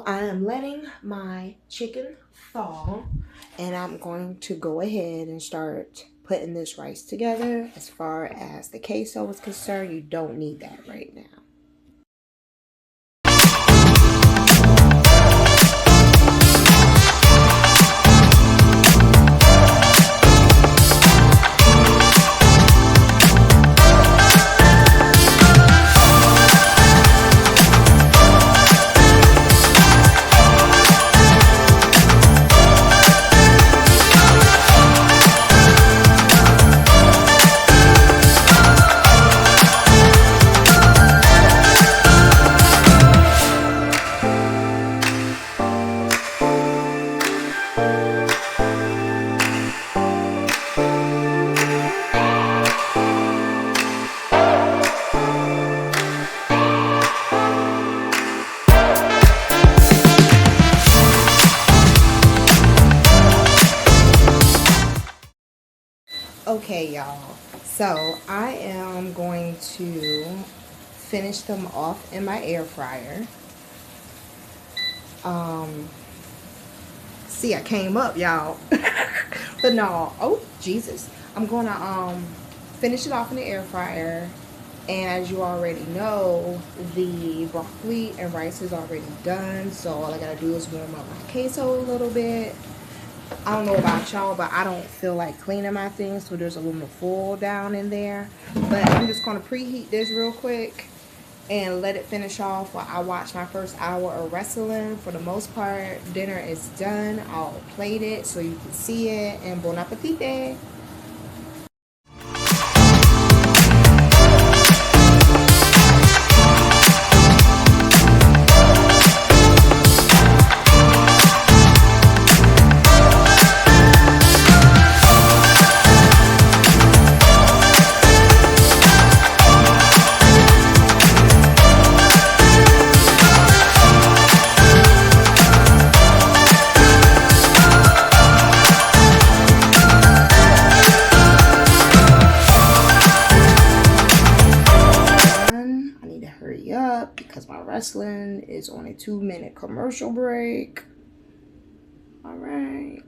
I am letting my chicken thaw, and I'm going to go ahead and start putting this rice together. As far as the queso is concerned, you don't need that right now. Okay, y'all, so I am going to finish them off in my air fryer. See, I came up, y'all. But no, oh Jesus, I'm gonna finish it off in the air fryer. And as you already know, the broccoli and rice is already done, so all I gotta do is warm up my queso a little bit. I don't know about y'all, but I don't feel like cleaning my things, so there's aluminum foil down in there. But I'm just going to preheat this real quick and let it finish off while I watch my first hour of wrestling. For the most part, dinner is done. I'll plate it so you can see it. And bon appetit! Because my wrestling is on a 2-minute commercial break. All right.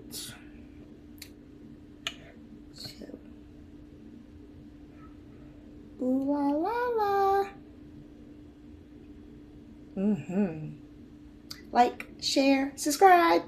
So, ooh la la la. Like, share, subscribe.